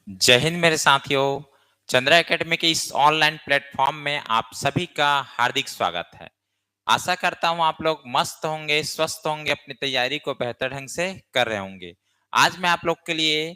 जय हिंद मेरे साथियों। चंद्रा एकेडमी के इस ऑनलाइन प्लेटफॉर्म में आप सभी का हार्दिक स्वागत है। आशा करता हूं आप लोग मस्त होंगे, स्वस्थ होंगे, अपनी तैयारी को बेहतर ढंग से कर रहे होंगे। आज मैं आप लोग के लिए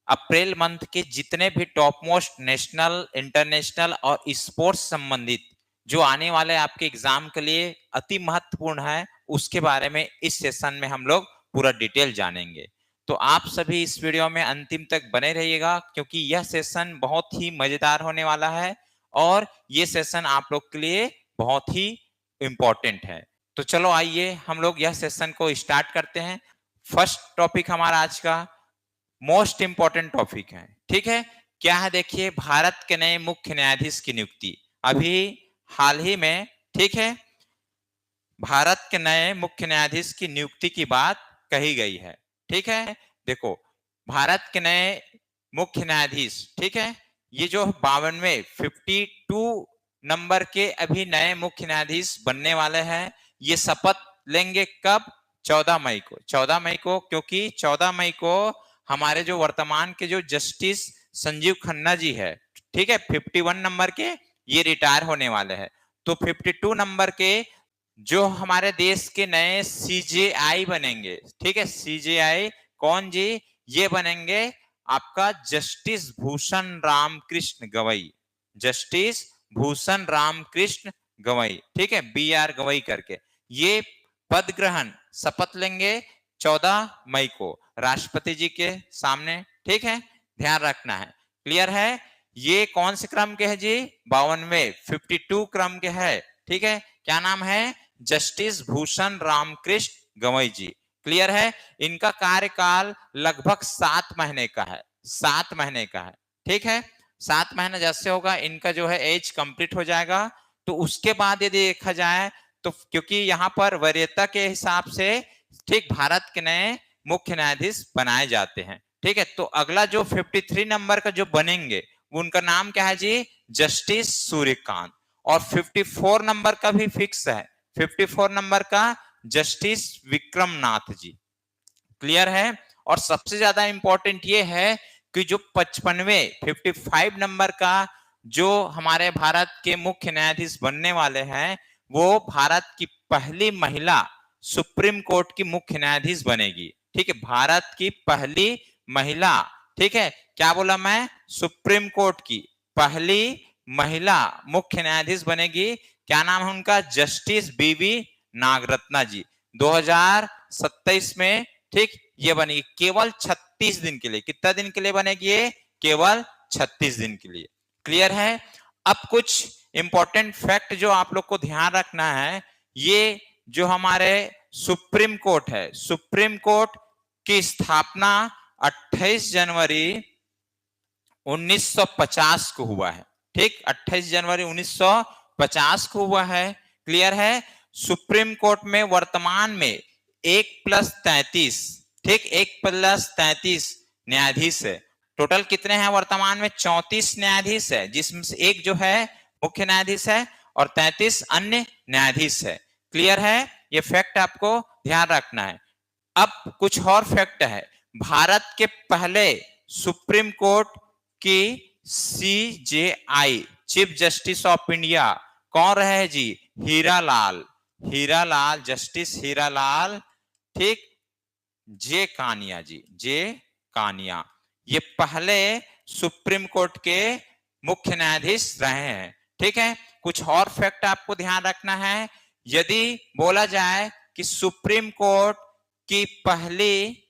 अप्रैल मंथ के जितने भी टॉप मोस्ट नेशनल, इंटरनेशनल और स्पोर्ट्स संबंधित जो आने वाले आपके एग्जाम के लिए अति महत्वपूर्ण है, उसके बारे में इस सेशन में हम लोग पूरा डिटेल जानेंगे। तो आप सभी इस वीडियो में अंतिम तक बने रहिएगा, क्योंकि यह सेशन बहुत ही मजेदार होने वाला है और ये सेशन आप लोग के लिए बहुत ही इंपॉर्टेंट है। तो चलो आइए हम लोग यह सेशन को स्टार्ट करते हैं। फर्स्ट टॉपिक हमारा आज का मोस्ट इंपॉर्टेंट टॉपिक है, ठीक है। क्या है देखिए, भारत के नए मुख्य न्यायाधीश की नियुक्ति अभी हाल ही में, ठीक है, भारत के नए मुख्य न्यायाधीश की नियुक्ति की बात कही गई है, ठीक है। देखो, भारत के नए मुख्य न्यायाधीश, ठीक है, ये जो 52वें 52 नंबर के अभी नए मुख्य न्यायाधीश बनने वाले हैं, ये शपथ लेंगे कब? 14 मई को। 14 मई को, क्योंकि 14 मई को हमारे जो वर्तमान के जो जस्टिस संजीव खन्ना जी है, ठीक है, 51 नंबर के, ये रिटायर होने वाले हैं। तो 52 नंबर के जो हमारे देश के नए सीजेआई बनेंगे, ठीक है, सीजेआई कौन जी? ये बनेंगे आपका जस्टिस भूषण रामकृष्ण गवई। जस्टिस भूषण रामकृष्ण गवई, ठीक है, BR गवई करके ये पद ग्रहण शपथ लेंगे 14 मई को राष्ट्रपति जी के सामने, ठीक है, ध्यान रखना है। क्लियर है? ये कौन से क्रम के है जी? 52वें 52 क्रम के है, ठीक है। क्या नाम है? जस्टिस भूषण रामकृष्ण गवई जी। क्लियर है? इनका कार्यकाल लगभग 7 महीने का है। 7 महीने का है, ठीक है। 7 महीना जैसे होगा, इनका जो है एज कंप्लीट हो जाएगा। तो उसके बाद यदि देखा जाए तो, क्योंकि यहाँ पर वरीयता के हिसाब से, ठीक, भारत के नए मुख्य न्यायाधीश बनाए जाते हैं, ठीक है। तो अगला जो 53 नंबर का जो बनेंगे, उनका नाम क्या है जी? जस्टिस सूर्यकांत। और 54 नंबर का भी फिक्स है, 54 नंबर का जस्टिस विक्रमनाथ जी। क्लियर है? और सबसे ज्यादा इंपॉर्टेंट ये है कि जो 55वें 55 नंबर का जो हमारे भारत के मुख्य न्यायाधीश बनने वाले हैं, वो भारत की पहली महिला सुप्रीम कोर्ट की मुख्य न्यायाधीश बनेगी, ठीक है, भारत की पहली महिला, ठीक है। क्या बोला मैं? सुप्रीम कोर्ट की पहली महिला मुख्य न्यायाधीश बनेगी। क्या नाम है उनका? जस्टिस बीवी नागरत्ना जी। 2027 में, ठीक, ये बनेगी केवल 36 दिन के लिए। कितना दिन के लिए बनेगी ये? केवल 36 दिन के लिए। क्लियर है? अब कुछ इंपॉर्टेंट फैक्ट जो आप लोग को ध्यान रखना है, ये जो हमारे सुप्रीम कोर्ट है, सुप्रीम कोर्ट की स्थापना 28 जनवरी 1950 को हुआ है, ठीक, 28 जनवरी 1950 को हुआ है। क्लियर है? सुप्रीम कोर्ट में वर्तमान में 1+33, ठीक, 1+33 न्यायाधीश है। टोटल कितने हैं वर्तमान में? 34 न्यायाधीश है, जिसमें से एक जो है मुख्य न्यायाधीश है और 33 अन्य न्यायाधीश है। क्लियर है? ये फैक्ट आपको ध्यान रखना है। अब कुछ और फैक्ट है। भारत के पहले सुप्रीम कोर्ट की CJI, chief justice of India, कौन रहे जी? हीरालाल। हीरालाल, जस्टिस हीरालाल, ठीक, जे कानिया जी, जे कानिया, ये पहले सुप्रीम कोर्ट के मुख्य न्यायाधीश रहे हैं, ठीक है। कुछ और फैक्ट आपको ध्यान रखना है। यदि बोला जाए कि सुप्रीम कोर्ट की पहली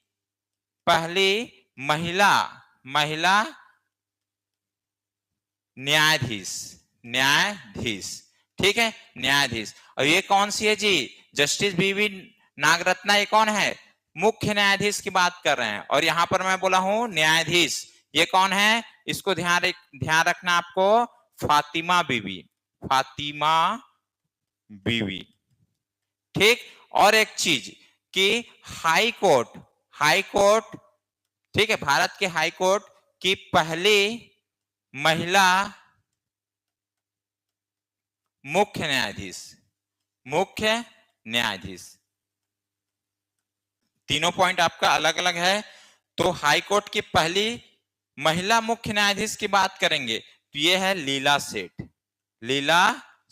पहली महिला महिला न्यायाधीश, न्यायाधीश, ठीक है, न्यायाधीश, और ये कौन सी है जी? जस्टिस बीवी नागरत्ना। ये कौन है? मुख्य न्यायाधीश की बात कर रहे हैं, और यहां पर मैं बोला हूं न्यायाधीश। ये कौन है? इसको ध्यान रखना आपको। फातिमा बीवी, फातिमा बीवी, ठीक। और एक चीज कि हाई कोर्ट, हाई कोर्ट, ठीक है, भारत के हाई कोर्ट की पहली महिला मुख्य न्यायाधीश, मुख्य न्यायाधीश। तीनों पॉइंट आपका अलग अलग है। तो हाई कोर्ट की पहली महिला मुख्य न्यायाधीश की बात करेंगे तो ये है लीला सेठ, लीला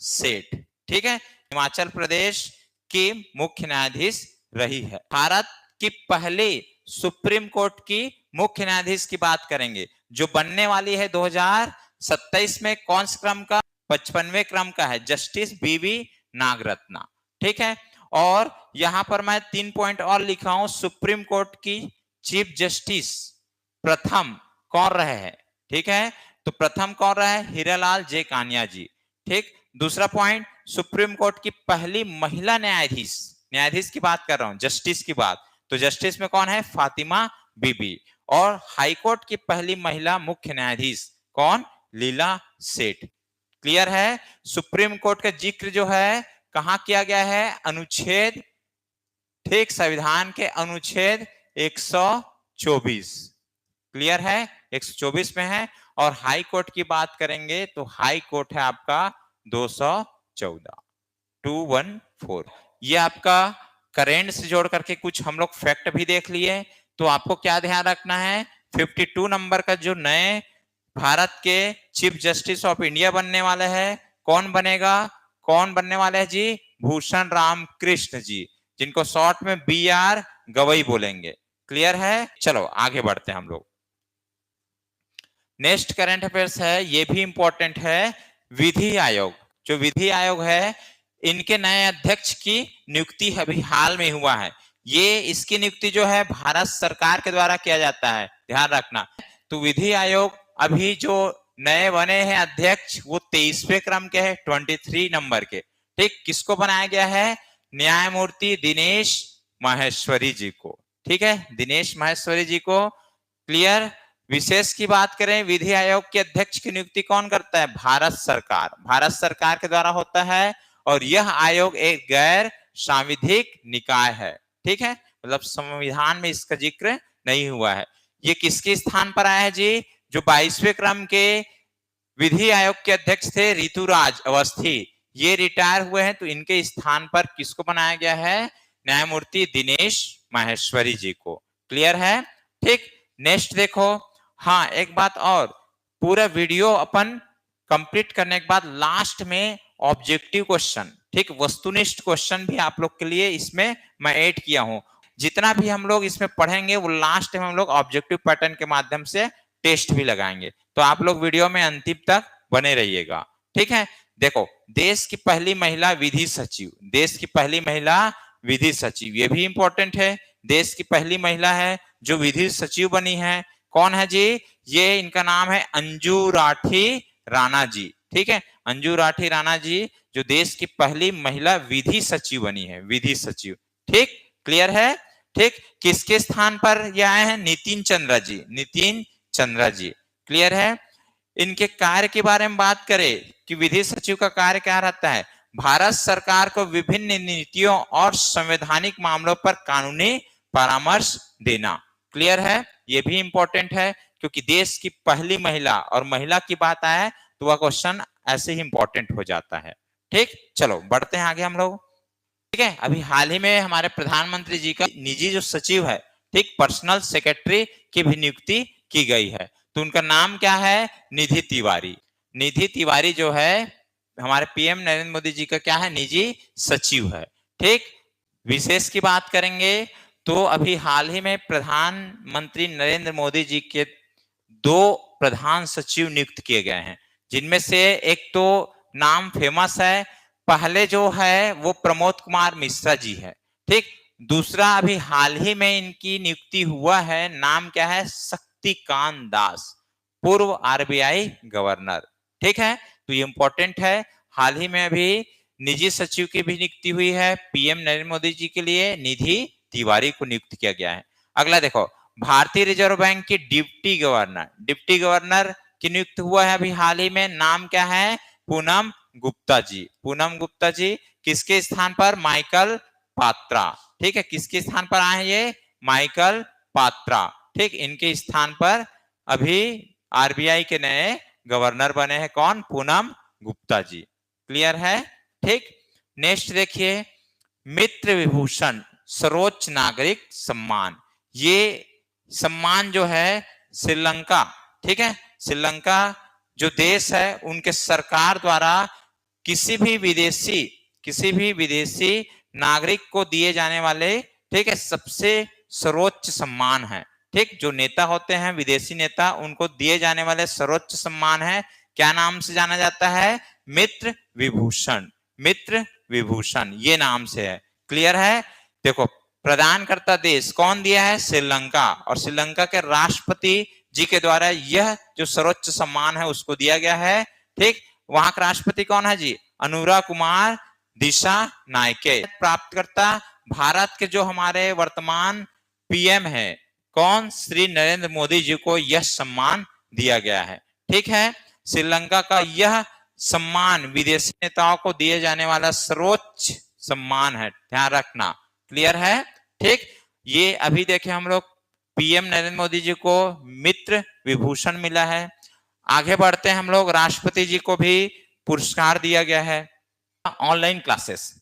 सेठ, ठीक है, हिमाचल प्रदेश की मुख्य न्यायाधीश रही है। भारत की पहली सुप्रीम कोर्ट की मुख्य न्यायाधीश की बात करेंगे जो बनने वाली है 2027 में, कौन से क्रम का, 55वें क्रम का है, जस्टिस बीवी नागरत्ना, ठीक है। और यहां पर मैं 3 पॉइंट और लिखा हूं, सुप्रीम कोर्ट की चीफ जस्टिस प्रथम कौन रहे हैं, ठीक है, तो प्रथम कौन रहा है, हीरालाल जे कानिया जी, ठीक। दूसरा पॉइंट, सुप्रीम कोर्ट की पहली महिला न्यायाधीश, न्यायाधीश की बात कर रहा हूं, जस्टिस की बात, तो जस्टिस में कौन है, फातिमा बीबी। और हाई कोर्ट की पहली महिला मुख्य न्यायाधीश कौन, लीला सेठ। क्लियर है। सुप्रीम कोर्ट का जिक्र जो है कहां किया गया है, अनुच्छेद, ठीक, संविधान के अनुच्छेद 124, क्लियर है, 124 में है। और हाई कोर्ट की बात करेंगे तो हाई कोर्ट है आपका 214, 214। ये आपका करेंट से जोड़ करके कुछ हम लोग फैक्ट भी देख लिए। तो आपको क्या ध्यान रखना है, 52 नंबर का जो नए भारत के चीफ जस्टिस ऑफ इंडिया बनने वाले हैं, कौन बनेगा, कौन बनने वाले हैं जी, भूषण राम कृष्ण जी, जिनको शॉर्ट में BR गवई बोलेंगे। क्लियर है। चलो आगे बढ़ते हैं हम लोग। नेक्स्ट करंट अफेयर्स है, ये भी इंपॉर्टेंट है, विधि आयोग। जो विधि आयोग है इनके नए अध्यक्ष की नियुक्ति अभी हाल में हुआ है। ये इसकी नियुक्ति जो है भारत सरकार के द्वारा किया जाता है, ध्यान रखना। तो विधि आयोग अभी जो नए बने हैं अध्यक्ष वो 23वें क्रम के हैं, 23 नंबर के, ठीक। किसको बनाया गया है, न्यायमूर्ति दिनेश माहेश्वरी जी को, ठीक है, दिनेश माहेश्वरी जी को। क्लियर। विशेष की बात करें, विधि आयोग के अध्यक्ष की नियुक्ति कौन करता है, भारत सरकार, भारत सरकार के द्वारा होता है। और यह आयोग एक गैर सांविधिक निकाय है, ठीक है, मतलब संविधान में इसका जिक्र नहीं हुआ है। ये किसके स्थान पर आया है जी, जो 22वें क्रम के विधि आयोग के अध्यक्ष थे ऋतुराज अवस्थी, ये रिटायर हुए हैं, तो इनके स्थान पर किसको बनाया गया है, न्यायमूर्ति दिनेश माहेश्वरी जी को। क्लियर है, ठीक। नेक्स्ट देखो, हाँ एक बात और, पूरा वीडियो अपन कंप्लीट करने के बाद लास्ट में ऑब्जेक्टिव क्वेश्चन, ठीक, वस्तुनिष्ठ क्वेश्चन भी आप लोग के लिए इसमें मैं ऐड किया हूं। जितना भी हम लोग इसमें पढ़ेंगे वो लास्ट में हम लोग ऑब्जेक्टिव पैटर्न के माध्यम से टेस्ट भी लगाएंगे। तो आप लोग वीडियो में अंतिम तक बने रहिएगा, ठीक है। देखो, देश की पहली महिला विधि सचिव, देश की पहली महिला विधि सचिव, ये भी इंपॉर्टेंट है, देश की पहली महिला है जो विधि सचिव बनी है, कौन है जी, ये इनका नाम है अंजू राठी राणा जी, ठीक है, अंजू राठी राणा जी जो देश की पहली महिला विधि सचिव बनी है, विधि सचिव, ठीक। क्लियर है, ठीक। किसके स्थान पर ये आए हैं, नितिन चंद्रा जी, नितिन चंद्रा जी। क्लियर है। इनके कार्य के बारे में बात करें कि विधि सचिव का कार्य क्या रहता है, भारत सरकार को विभिन्न नीतियों और संवैधानिक मामलों पर कानूनी परामर्श देना। क्लियर है, ये भी इंपॉर्टेंट है क्योंकि देश की पहली महिला और महिला की बात आए तो वह क्वेश्चन ऐसे ही इंपॉर्टेंट हो जाता है, ठीक। चलो बढ़ते हैं आगे हम लोग, ठीक है। अभी हाल ही में हमारे प्रधानमंत्री जी का निजी जो सचिव है, ठीक, पर्सनल सेक्रेटरी की भी नियुक्ति की गई है, तो उनका नाम क्या है, निधि तिवारी। निधि तिवारी जो है हमारे PM नरेंद्र मोदी जी का क्या है, निजी सचिव है, ठीक। विशेष की बात करेंगे तो अभी हाल ही में प्रधानमंत्री नरेंद्र मोदी जी के 2 प्रधान सचिव नियुक्त किए गए हैं, जिनमें से एक तो नाम फेमस है, पहले जो है वो प्रमोद कुमार मिश्रा जी है, ठीक। दूसरा अभी हाल ही में इनकी नियुक्ति हुआ है, नाम क्या है, शक्तिकांत दास, पूर्व RBI गवर्नर, ठीक है। तो ये इंपॉर्टेंट है, हाल ही में अभी निजी सचिव की भी नियुक्ति हुई है PM नरेंद्र मोदी जी के लिए, निधि तिवारी को नियुक्त किया गया है। अगला देखो, भारतीय रिजर्व बैंक की डिप्टी गवर्नर, डिप्टी गवर्नर की नियुक्त हुआ है अभी हाल ही में, नाम क्या है, पूनम गुप्ता जी, पूनम गुप्ता जी। किसके स्थान पर, माइकल पात्रा, ठीक है, किसके स्थान पर आए हैं ये, माइकल पात्रा, ठीक, इनके स्थान पर अभी RBI के नए गवर्नर बने हैं, कौन, पूनम गुप्ता जी। क्लियर है, ठीक। नेक्स्ट देखिए, मित्र विभूषण सर्वोच्च नागरिक सम्मान, ये सम्मान जो है श्रीलंका ठीक है, श्रीलंका जो देश है उनके सरकार द्वारा किसी भी विदेशी नागरिक को दिए जाने वाले, ठीक है, सबसे सर्वोच्च सम्मान है। ठीक, जो नेता होते हैं विदेशी नेता, उनको दिए जाने वाले सर्वोच्च सम्मान है, क्या नाम से जाना जाता है? मित्र विभूषण। मित्र विभूषण ये नाम से है। क्लियर है? देखो, प्रदान करता देश कौन दिया है? श्रीलंका। और श्रीलंका के राष्ट्रपति जी के द्वारा यह जो सर्वोच्च सम्मान है उसको दिया गया है। ठीक, वहां का राष्ट्रपति कौन है जी? अनुरा कुमार दिशा नायके। प्राप्तकर्ता भारत के जो हमारे वर्तमान पीएम है, कौन? श्री नरेंद्र मोदी जी को यह सम्मान दिया गया है। ठीक है, श्रीलंका का यह सम्मान विदेशी नेताओं को दिए जाने वाला सर्वोच्च सम्मान है, ध्यान रखना। क्लियर है? ठीक, ये अभी देखे हम लोग पीएम नरेंद्र मोदी जी को मित्र विभूषण मिला है। आगे बढ़ते हैं हम लोग, राष्ट्रपति जी को भी पुरस्कार दिया गया है। ऑनलाइन क्लासेस,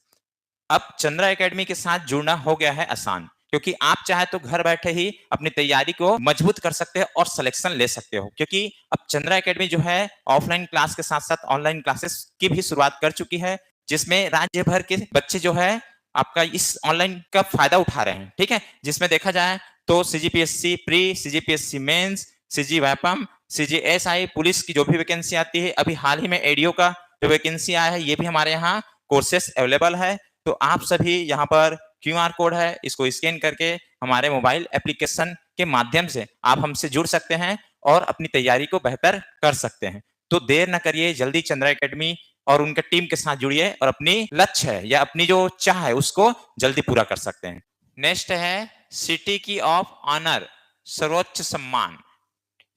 अब चंद्रा एकेडमी के साथ जुड़ना हो गया है आसान, क्योंकि आप चाहे तो घर बैठे ही अपनी तैयारी को मजबूत कर सकते हैं और सिलेक्शन ले सकते हो, क्योंकि अब चंद्रा एकेडमी जो है ऑफलाइन क्लास के साथ साथ ऑनलाइन क्लासेस की भी शुरुआत कर चुकी है, जिसमें राज्य भर के बच्चे जो है आपका इस ऑनलाइन का फायदा उठा रहे हैं। ठीक है, जिसमें देखा जाए तो CGPSC pre, CGPSC mains, CG Vyapam, CGSI, police की जो भी वैकेंसी आती है, अभी हाल ही में एडीओ का जो वैकेंसी आया है, ये भी हमारे यहाँ कोर्सेस अवेलेबल है। तो आप सभी यहाँ पर क्यूआर कोड है, इसको स्कैन करके हमारे मोबाइल एप्लीकेशन के माध्यम से आप हमसे जुड़ सकते हैं और अपनी तैयारी को बेहतर कर सकते हैं। तो देर न करिए, जल्दी चंद्रा एकेडमी और उनके टीम के साथ जुड़िए और अपनी लक्ष्य है या अपनी जो चाह है उसको जल्दी पूरा कर सकते हैं। नेक्स्ट है सिटी की ऑफ ऑनर, सर्वोच्च सम्मान।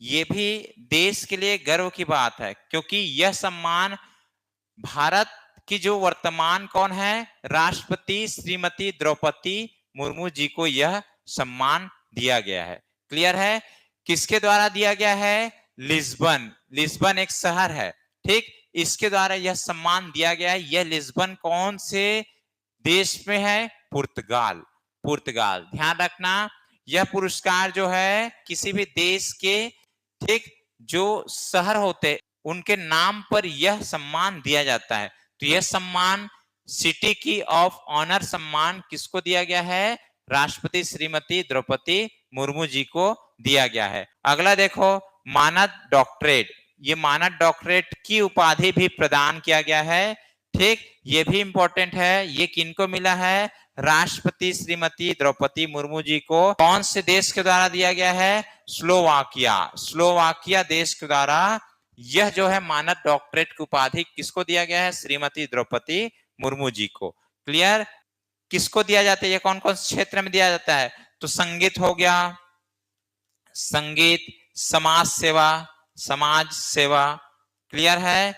ये भी देश के लिए गर्व की बात है, क्योंकि यह सम्मान भारत की जो वर्तमान कौन है? राष्ट्रपति श्रीमती द्रौपदी मुर्मू जी को यह सम्मान दिया गया है। क्लियर है? किसके द्वारा दिया गया है? लिस्बन। लिस्बन एक शहर है, ठीक, इसके द्वारा यह सम्मान दिया गया है। यह लिस्बन कौन से देश में है? पुर्तगाल। पुर्तगाल, ध्यान रखना, यह पुरस्कार जो है किसी भी देश के, ठीक, जो शहर होते उनके नाम पर यह सम्मान दिया जाता है। तो यह सम्मान सिटी की ऑफ ऑनर सम्मान किसको दिया गया है? राष्ट्रपति श्रीमती द्रौपदी मुर्मू जी को दिया गया है। अगला देखो, मानद डॉक्टरेट। ये मानद डॉक्टरेट की उपाधि भी प्रदान किया गया है। ठीक, ये भी इंपॉर्टेंट है। ये किनको मिला है? राष्ट्रपति श्रीमती द्रौपदी मुर्मू जी को कौन से देश के द्वारा दिया गया है? स्लोवाकिया। स्लोवाकिया देश के द्वारा यह जो है मानद डॉक्टरेट की उपाधि किसको दिया गया है? श्रीमती द्रौपदी मुर्मू जी को। क्लियर? किसको दिया जाता है? ये कौन कौन से क्षेत्र में दिया जाता है? तो संगीत हो गया, संगीत, समाज सेवा, समाज सेवा, क्लियर है,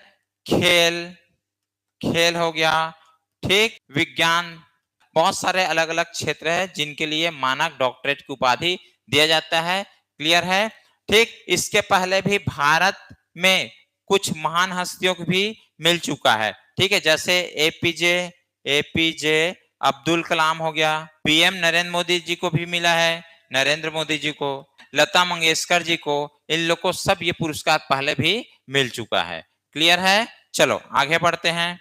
खेल, खेल हो गया, ठीक, विज्ञान, बहुत सारे अलग अलग क्षेत्र है जिनके लिए मानद डॉक्टरेट की उपाधि दिया जाता है। क्लियर है? ठीक, इसके पहले भी भारत में कुछ महान हस्तियों को भी मिल चुका है। ठीक है, जैसे एपीजे अब्दुल कलाम हो गया, पीएम नरेंद्र मोदी जी को भी मिला है, नरेंद्र मोदी जी को, लता मंगेशकर जी को, इन लोग को सब ये पुरस्कार पहले भी मिल चुका है। क्लियर है? चलो आगे बढ़ते हैं।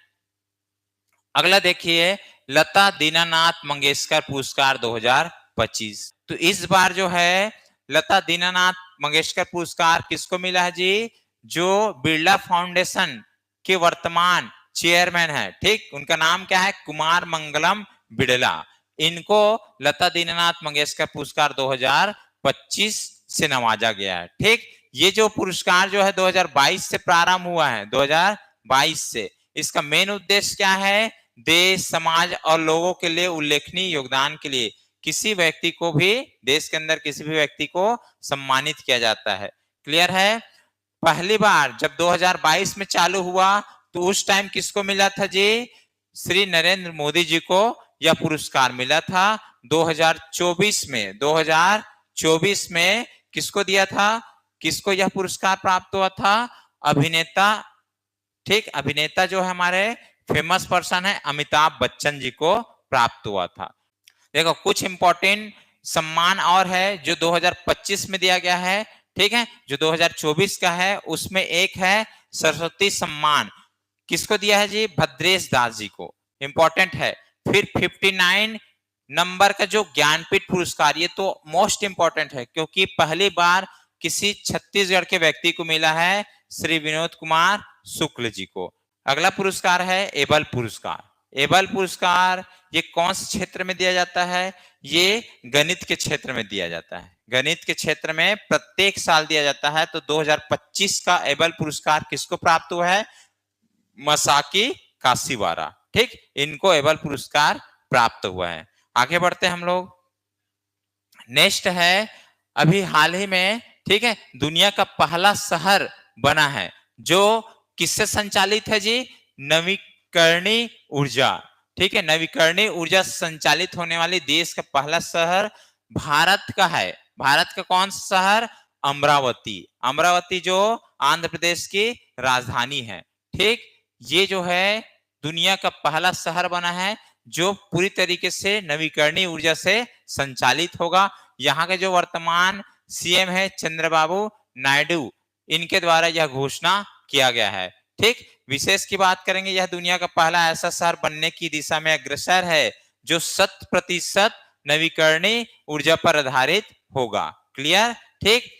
अगला देखिए, लता दीनानाथ मंगेशकर पुरस्कार 2025। तो इस बार जो है लता दीनानाथ मंगेशकर पुरस्कार किसको मिला है जी? जो बिरला फाउंडेशन के वर्तमान चेयरमैन है, ठीक, उनका नाम क्या है? कुमार मंगलम बिड़ला। इनको लता दीनानाथ मंगेशकर पुरस्कार 2025 से नवाजा गया है। ठीक, ये जो पुरस्कार जो है 2022 से प्रारंभ हुआ है, 2022 से। इसका मेन उद्देश्य क्या है? देश, समाज और लोगों के लिए उल्लेखनीय योगदान के लिए किसी व्यक्ति को भी, देश के अंदर किसी भी व्यक्ति को सम्मानित किया जाता है। क्लियर है? पहली बार जब 2022 में चालू हुआ तो उस टाइम किसको मिला था जी? श्री नरेंद्र मोदी जी को यह पुरस्कार मिला था। 2024 में किसको दिया था? किसको यह पुरस्कार प्राप्त हुआ था? अभिनेता, ठीक, अभिनेता जो है हमारे फेमस पर्सन है अमिताभ बच्चन जी को प्राप्त हुआ था। देखो कुछ इंपॉर्टेंट सम्मान और है जो 2025 में दिया गया है। ठीक है। जो 2024 का है उसमें एक है सरस्वती सम्मान, किसको दिया है जी? भद्रेश दास जी को, इंपॉर्टेंट है। फिर 59 नंबर का जो ज्ञानपीठ पुरस्कार, ये तो मोस्ट इंपॉर्टेंट है क्योंकि पहली बार किसी छत्तीसगढ़ के व्यक्ति को मिला है, श्री विनोद कुमार शुक्ल जी को। अगला पुरस्कार है एबल पुरस्कार। एबल पुरस्कार ये कौन से क्षेत्र में दिया जाता है? ये गणित के क्षेत्र में दिया जाता है। गणित के क्षेत्र में प्रत्येक साल दिया जाता है। तो 2025 का एबल पुरस्कार किसको प्राप्त हुआ है? मसाकी काशीवारा, ठीक, इनको एबल पुरस्कार प्राप्त हुआ है। आगे बढ़ते हैं हम लोग। नेक्स्ट है अभी हाल ही में, ठीक है, दुनिया का पहला शहर बना है जो किससे संचालित है जी? नवीकरणीय ऊर्जा, ठीक है, नवीकरणीय ऊर्जा संचालित होने वाली देश का पहला शहर भारत का है। भारत का कौन सा शहर? अमरावती। अमरावती जो आंध्र प्रदेश की राजधानी है, ठीक। ये जो है दुनिया का पहला शहर बना है जो पूरी तरीके से नवीकरणीय ऊर्जा से संचालित होगा। यहाँ के जो वर्तमान सीएम है चंद्रबाबू नायडू, इनके द्वारा यह घोषणा किया गया है, ठीक। विशेष की बात करेंगे, यह दुनिया का पहला ऐसा शहर बनने की दिशा में अग्रसर है जो 100% नवीकरणीय ऊर्जा पर आधारित होगा। क्लियर, ठीक।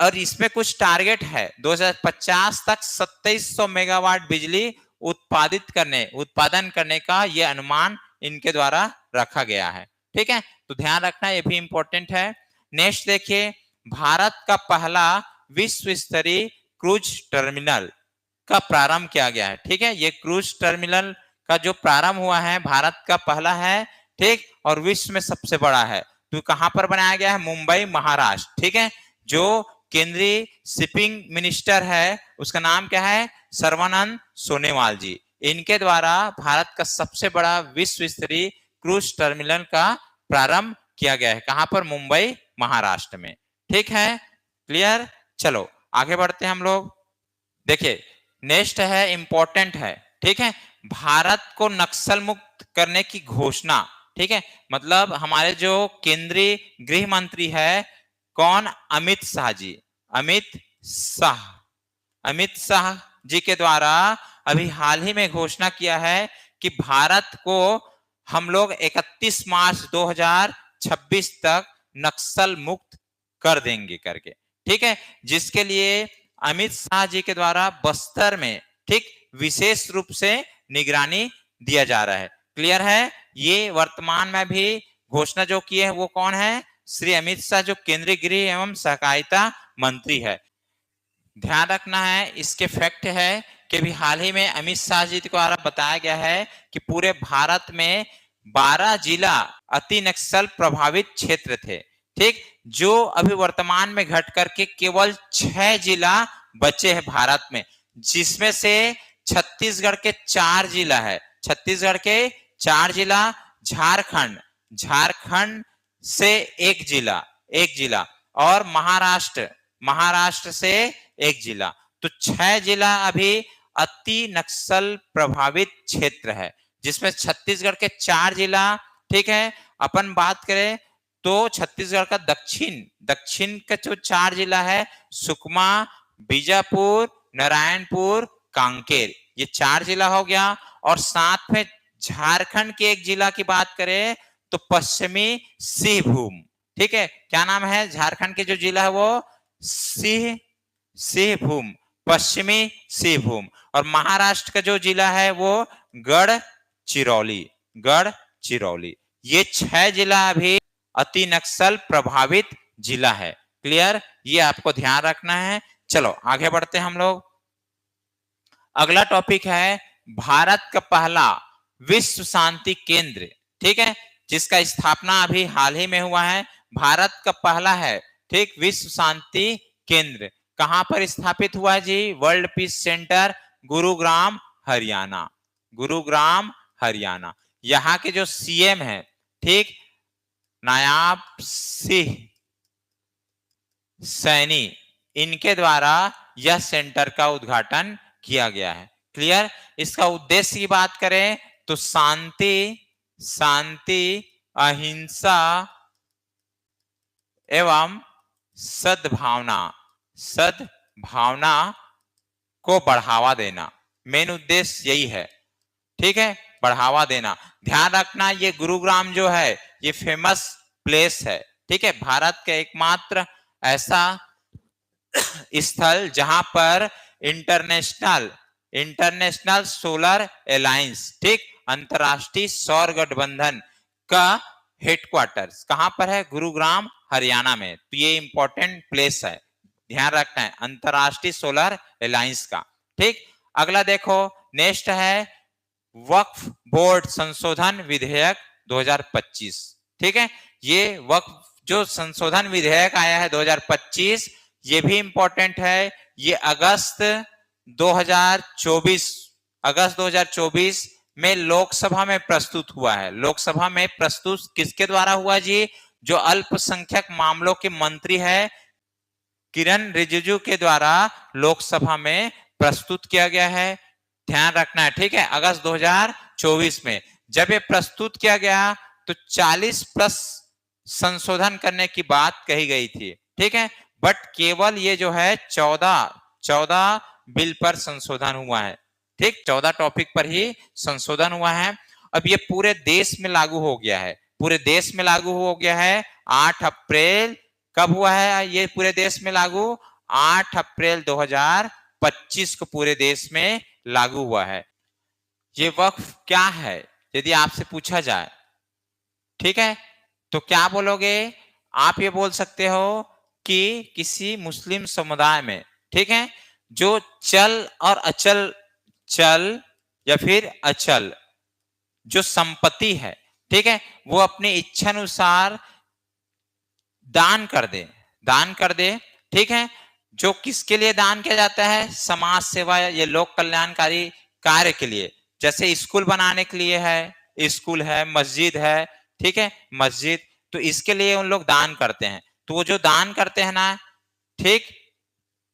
और इसमें कुछ टारगेट है, 2050 तक 2700 मेगावाट बिजली उत्पादन करने का यह अनुमान इनके द्वारा रखा गया है, ठीक है। तो ध्यान रखना, ये भी इंपॉर्टेंट है। नेक्स्ट देखिए, भारत का पहला विश्व स्तरीय क्रूज टर्मिनल का प्रारंभ किया गया है, ठीक है। ये क्रूज टर्मिनल का जो प्रारंभ हुआ है भारत का पहला है, ठीक, और विश्व में सबसे बड़ा है। तो कहां पर बनाया गया है? मुंबई, महाराष्ट्र, ठीक है। जो केंद्रीय शिपिंग मिनिस्टर है उसका नाम क्या है? सर्बानंद सोनोवाल जी। इनके द्वारा भारत का सबसे बड़ा विश्व स्तरीय क्रूज टर्मिनल का प्रारंभ किया गया है। कहां पर? मुंबई, महाराष्ट्र में, ठीक है। क्लियर, चलो आगे बढ़ते हैं हम लोग। देखिए नेक्स्ट है, इंपॉर्टेंट है, ठीक है। भारत को नक्सल मुक्त करने की घोषणा, ठीक है। मतलब हमारे जो केंद्रीय गृह मंत्री है कौन? अमित शाह जी। अमित शाह, अमित शाह जी के द्वारा अभी हाल ही में घोषणा किया है कि भारत को हम लोग 31 मार्च 2026 तक नक्सल मुक्त कर देंगे करके, ठीक है। जिसके लिए अमित शाह जी के द्वारा बस्तर में, ठीक, विशेष रूप से निगरानी दिया जा रहा है। क्लियर है। ये वर्तमान में भी घोषणा जो की है वो कौन है? श्री अमित शाह, जो केंद्रीय गृह एवं सहकारिता मंत्री है। ध्यान रखना है, इसके फैक्ट है कि भी हाल ही में अमित शाह जी द्वारा बताया गया है कि पूरे भारत में 12 जिला अति नक्सल प्रभावित क्षेत्र थे, ठीक, जो अभी वर्तमान में घट करके केवल 6 जिला बचे हैं भारत में, जिसमें से छत्तीसगढ़ के 4 जिला है। छत्तीसगढ़ के 4 जिला, झारखंड, झारखंड से एक जिला और महाराष्ट्र, महाराष्ट्र से एक जिला। तो 6 जिला अभी अति नक्सल प्रभावित क्षेत्र है, जिसमें छत्तीसगढ़ के 4 जिला, ठीक है। अपन बात करें तो छत्तीसगढ़ का दक्षिण का जो 4 जिला है, सुकमा, बीजापुर, नारायणपुर, कांकेर, ये 4 जिला हो गया। और साथ में झारखंड के एक जिला की बात करें तो पश्चिमी सिंहभूम, ठीक है। क्या नाम है झारखंड के जो जिला है? वो सिंहभूम, पश्चिमी सिंहभूम। और महाराष्ट्र का जो जिला है वो गढ़चिरौली, गढ़चिरौली। ये 6 जिला अभी अति नक्सल प्रभावित जिला है। क्लियर, ये आपको ध्यान रखना है। चलो आगे बढ़ते हैं हम लोग। अगला टॉपिक है भारत का पहला विश्व शांति केंद्र, ठीक है, जिसका स्थापना अभी हाल ही में हुआ है। भारत का पहला है, ठीक, विश्व शांति केंद्र कहां पर स्थापित हुआ है जी? World peace centre, Gurugram, Haryana, Gurugram, Haryana. यहाँ के जो सीएम है, ठीक, नायाब सिंह सैनी, इनके द्वारा यह सेंटर का उद्घाटन किया गया है। क्लियर। इसका उद्देश्य की बात करें तो शांति, अहिंसा एवं सद्भावना, सद्भावना को बढ़ावा देना, मेन उद्देश्य यही है। ठीक है, बढ़ावा देना। ध्यान रखना ये गुरुग्राम जो है ये फेमस प्लेस है। ठीक है, भारत का एकमात्र ऐसा स्थल जहां पर इंटरनेशनल इंटरनेशनल सोलर अलायंस, ठीक, अंतरराष्ट्रीय सौर गठबंधन का हेडक्वार्टर्स कहां पर है? गुरुग्राम हरियाणा में। तो ये इंपॉर्टेंट प्लेस है, ध्यान रखना है, अंतरराष्ट्रीय सोलर अलायंस का। ठीक, अगला देखो, नेक्स्ट है वक्फ बोर्ड संशोधन विधेयक 2025। ठीक है, ये वक्फ जो संशोधन विधेयक आया है 2025, ये भी इंपॉर्टेंट है। ये अगस्त 2024 में लोकसभा में प्रस्तुत हुआ है। लोकसभा में प्रस्तुत किसके द्वारा हुआ जी? जो अल्पसंख्यक मामलों के मंत्री है किरण रिजिजू के द्वारा लोकसभा में प्रस्तुत किया गया है। ध्यान रखना है, ठीक है, अगस्त 2024 में जब ये प्रस्तुत किया गया तो 40 प्लस संशोधन करने की बात कही गई थी। ठीक है, बट केवल ये जो है 14 बिल पर संशोधन हुआ है। ठीक, 14 टॉपिक पर ही संशोधन हुआ है। अब ये पूरे देश में लागू हो गया है, पूरे देश में लागू हो गया है 8 अप्रैल। कब हुआ है ये पूरे देश में लागू? 8 अप्रैल 2025 को पूरे देश में लागू हुआ है। ये वक्फ क्या है यदि आपसे पूछा जाए, ठीक है, तो क्या बोलोगे? आप ये बोल सकते हो कि किसी मुस्लिम समुदाय में, ठीक है, जो चल और अचल, चल या फिर अचल जो संपत्ति है, ठीक है, वो अपनी इच्छा अनुसार दान कर दे, दान कर दे। ठीक है, जो किसके लिए दान किया जाता है? समाज सेवा या लोक कल्याणकारी कार्य के लिए। जैसे स्कूल बनाने के लिए है, स्कूल है, मस्जिद है, ठीक है, मस्जिद, तो इसके लिए उन लोग दान करते हैं। तो वो जो दान करते हैं ना, ठीक,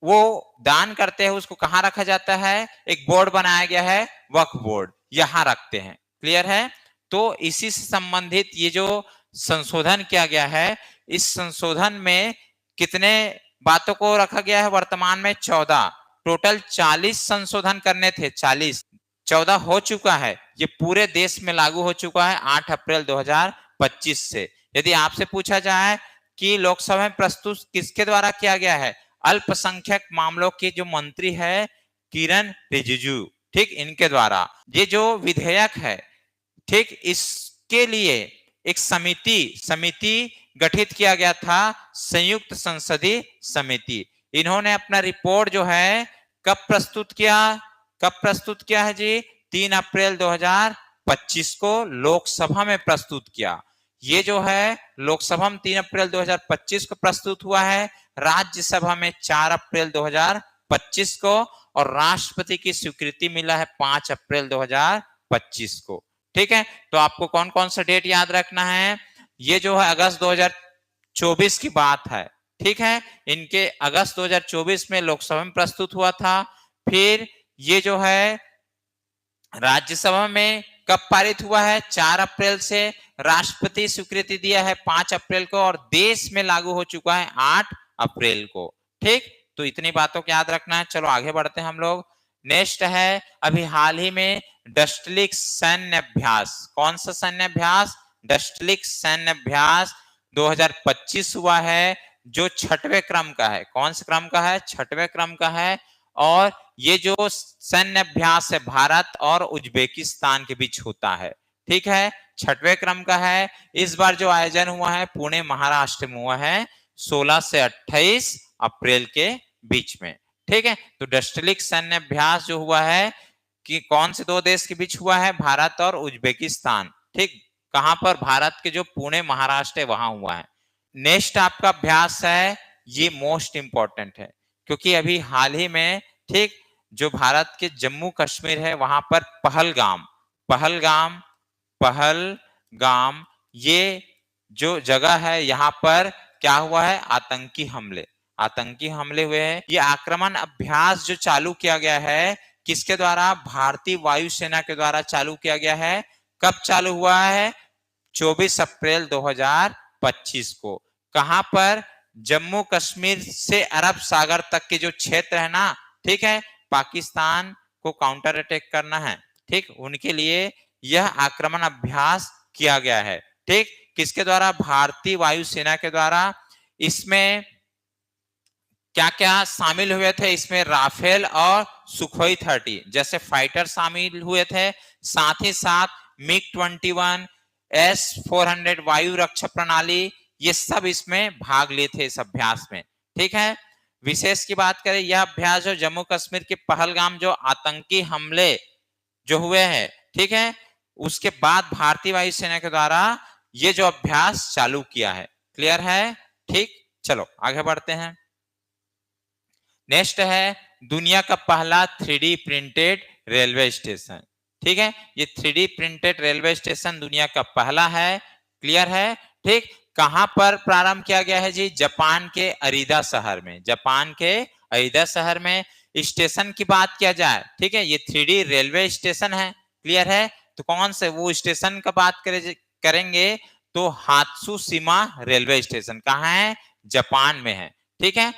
वो दान करते हैं, उसको कहाँ रखा जाता है? एक बोर्ड बनाया गया है, वक्फ बोर्ड, यहां रखते हैं। क्लियर है? तो इसी से संबंधित ये जो संशोधन किया गया है, इस संशोधन में कितने बातों को रखा गया है? वर्तमान में 14, टोटल 40 संशोधन करने थे, 40, 14 हो चुका है। ये पूरे देश में लागू हो चुका है 8 अप्रैल 2025 से। यदि आपसे पूछा जाए कि लोकसभा में प्रस्तुत किसके द्वारा किया गया है? अल्पसंख्यक मामलों के जो मंत्री है किरण रिजिजू, ठीक, इनके द्वारा ये जो विधेयक है, ठीक, इसके लिए एक समिति गठित किया गया था, संयुक्त संसदीय समिति। इन्होंने अपना रिपोर्ट जो है कब प्रस्तुत किया है जी? 3 अप्रैल 2025 को लोकसभा में प्रस्तुत किया। ये जो है लोकसभा में 3 अप्रैल 2025 को प्रस्तुत हुआ है, राज्यसभा में 4 अप्रैल 2025 को, और राष्ट्रपति की स्वीकृति मिला है 5 अप्रैल 2025 को। ठीक है, तो आपको कौन कौन सा डेट याद रखना है? ये जो है अगस्त 2024 की बात है। ठीक है, इनके अगस्त 2024 में लोकसभा में प्रस्तुत हुआ था। फिर ये जो है राज्यसभा में कब पारित हुआ है? 4 अप्रैल से। राष्ट्रपति स्वीकृति दिया है 5 अप्रैल को, और देश में लागू हो चुका है 8 अप्रैल को। ठीक, तो इतनी बातों को याद रखना है। चलो आगे बढ़ते हैं हम लोग। नेक्स्ट है अभी हाल ही में डस्टलिक सैन्य अभ्यास। कौन सा सैन्य अभ्यास? डस्टलिक सैन्य अभ्यास 2025 हुआ है, जो 6वें क्रम का है। कौन से क्रम का है? 6वें क्रम का है। और ये जो सैन्य अभ्यास है भारत और उज्बेकिस्तान के बीच होता है। ठीक है, 6वें क्रम का है। इस बार जो आयोजन हुआ है पुणे महाराष्ट्र में हुआ है, 16 से 28 अप्रैल के बीच में। ठीक है, तो डस्टलिक सैन्य अभ्यास जो हुआ है कि कौन से दो देश के बीच हुआ है? भारत और उज्बेकिस्तान। ठीक, कहां पर? भारत के जो पुणे महाराष्ट्र है वहां हुआ है। नेक्स्ट आपका अभ्यास है, ये मोस्ट इंपॉर्टेंट है, क्योंकि अभी हाल ही में, ठीक, जो भारत के जम्मू कश्मीर है वहां पर पहलगाम ये जो जगह है, यहाँ पर क्या हुआ है? आतंकी हमले हुए हैं। ये आक्रमण अभ्यास जो चालू किया गया है किसके द्वारा? भारतीय वायुसेना के द्वारा चालू किया गया है। कब चालू हुआ है? 24 अप्रैल 2025 को। कहां पर? जम्मू कश्मीर से अरब सागर तक के जो क्षेत्र है ना, ठीक है, पाकिस्तान को काउंटर अटैक करना है, ठीक, उनके लिए यह आक्रमण अभ्यास किया गया है, ठीक। किसके द्वारा? भारतीय वायुसेना के द्वारा। इसमें क्या क्या शामिल हुए थे? इसमें राफेल और सुखोई 30 जैसे फाइटर शामिल हुए थे, साथ ही साथ मिग-21, S-400 वायु रक्षा प्रणाली, ये सब इसमें भाग लिए थे इस अभ्यास में, ठीक है। विशेष की बात करें, यह अभ्यास जो जम्मू कश्मीर के पहलगाम जो आतंकी हमले जो हुए हैं, ठीक है, उसके बाद भारतीय वायुसेना के द्वारा ये जो अभ्यास चालू किया है। क्लियर है? ठीक, चलो आगे बढ़ते हैं। नेक्स्ट है दुनिया का पहला 3D प्रिंटेड रेलवे स्टेशन, ठीक है, ये 3D प्रिंटेड रेलवे स्टेशन दुनिया का पहला है। क्लियर है? ठीक। कहां पर प्रारंभ किया गया है जी? जापान के अरीदा शहर में, जापान के अरीदा शहर में। स्टेशन की बात किया जाए, ठीक है, ये 3D रेलवे स्टेशन है। क्लियर है? तो कौन से वो स्टेशन का बात करेंगे तो हात्सुशिमा रेलवे स्टेशन कहाँ है? जापान में है, ठीक है।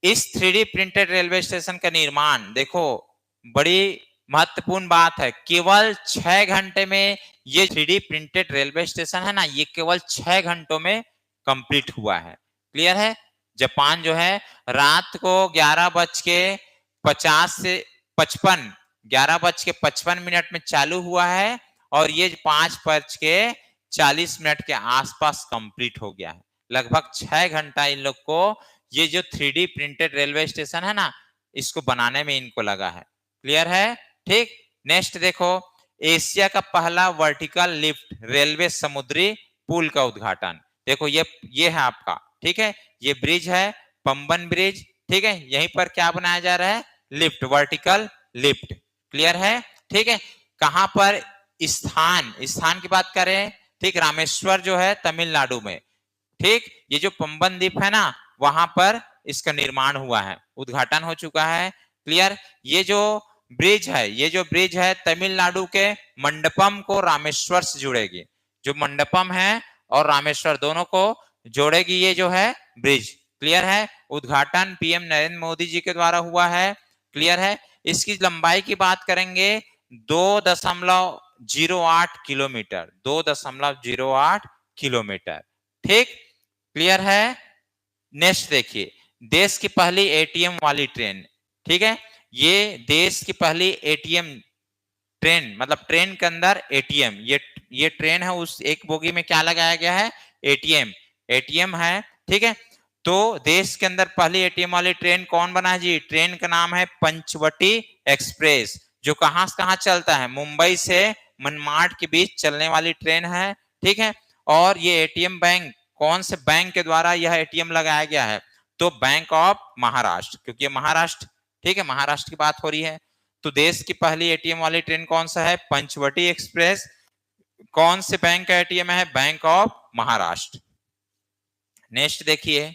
इस 3D प्रिंटेड रेलवे स्टेशन का निर्माण देखो, बड़ी महत्वपूर्ण बात है, केवल 6 घंटे में ये 3D प्रिंटेड रेलवे स्टेशन है ना, ये केवल 6 घंटों में कंप्लीट हुआ है। क्लियर है? जापान जो है रात को 11:50 से 55 11:55 में चालू हुआ है और ये 5:40 के आसपास कंप्लीट हो गया है। लगभग 6 घंटा इन लोग को ये जो 3D प्रिंटेड रेलवे स्टेशन है ना, इसको बनाने में इनको लगा है। क्लियर है? ठीक। नेक्स्ट देखो, एशिया का पहला वर्टिकल लिफ्ट रेलवे समुद्री पुल का उद्घाटन। देखो ये है आपका, ठीक है, ये ब्रिज है पंबन ब्रिज, ठीक है, यहीं पर क्या बनाया जा रहा है? Lift, vertical lift. क्लियर है? ठीक है। कहां पर? स्थान की बात करें, ठीक, रामेश्वर जो है तमिलनाडु में, ठीक, ये जो पंबन द्वीप है ना, वहां पर इसका निर्माण हुआ है, उद्घाटन हो चुका है। क्लियर? ये जो ब्रिज है तमिलनाडु के मंडपम को रामेश्वर से जुड़ेगी, जो मंडपम है और रामेश्वर दोनों को जोड़ेगी ये जो है ब्रिज। क्लियर है? उद्घाटन पीएम नरेंद्र मोदी जी के द्वारा हुआ है। क्लियर है? इसकी लंबाई की बात करेंगे 2.08 किलोमीटर, 2.08 किलोमीटर, ठीक। क्लियर है? नेक्स्ट देखिए, देश की पहली एटीएम वाली ट्रेन, ठीक है, ये देश की पहली एटीएम ट्रेन, मतलब ट्रेन के अंदर एटीएम, ये ट्रेन है, उस एक बोगी में क्या लगाया गया है? एटीएम है, ठीक है। तो देश के अंदर पहली एटीएम वाली ट्रेन कौन बना है जी? ट्रेन का नाम है पंचवटी एक्सप्रेस, जो कहां से कहां चलता है? मुंबई से मनमाड के बीच चलने वाली ट्रेन है, ठीक है। और ये एटीएम बैंक, कौन से बैंक के द्वारा यह एटीएम लगाया गया है? तो बैंक ऑफ महाराष्ट्र, क्योंकि ये महाराष्ट्र, ठीक है, महाराष्ट्र की बात हो रही है। तो देश की पहली एटीएम वाली ट्रेन कौन सा है? पंचवटी एक्सप्रेस। कौन से बैंक का एटीएम है? Bank of Maharashtra. नेक्स्ट देखिए,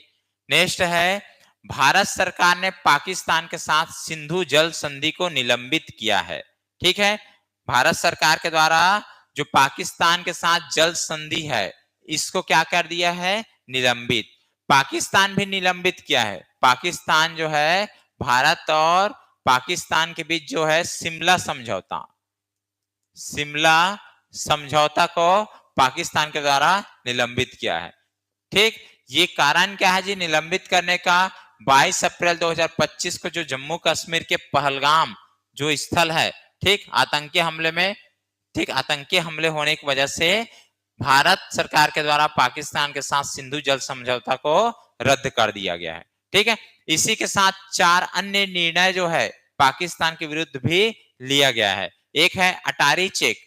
नेक्स्ट है भारत सरकार ने पाकिस्तान के साथ सिंधु जल संधि को निलंबित किया है, ठीक है। भारत सरकार के द्वारा जो पाकिस्तान के साथ जल संधि है, इसको क्या कर दिया है? निलंबित। पाकिस्तान भी निलंबित किया है। पाकिस्तान जो है, भारत और पाकिस्तान के बीच जो है शिमला समझौता को पाकिस्तान के द्वारा निलंबित किया है, ठीक। ये कारण क्या है जी निलंबित करने का? 22 अप्रैल 2025 को जो जम्मू कश्मीर के पहलगाम जो स्थल है, ठीक, आतंकी हमले में, ठीक, आतंकी हमले होने की वजह से भारत सरकार के द्वारा पाकिस्तान के साथ सिंधु जल समझौता को रद्द कर दिया गया है, ठीक है। इसी के साथ 4 अन्य निर्णय जो है पाकिस्तान के विरुद्ध भी लिया गया है। एक है अटारी चेक,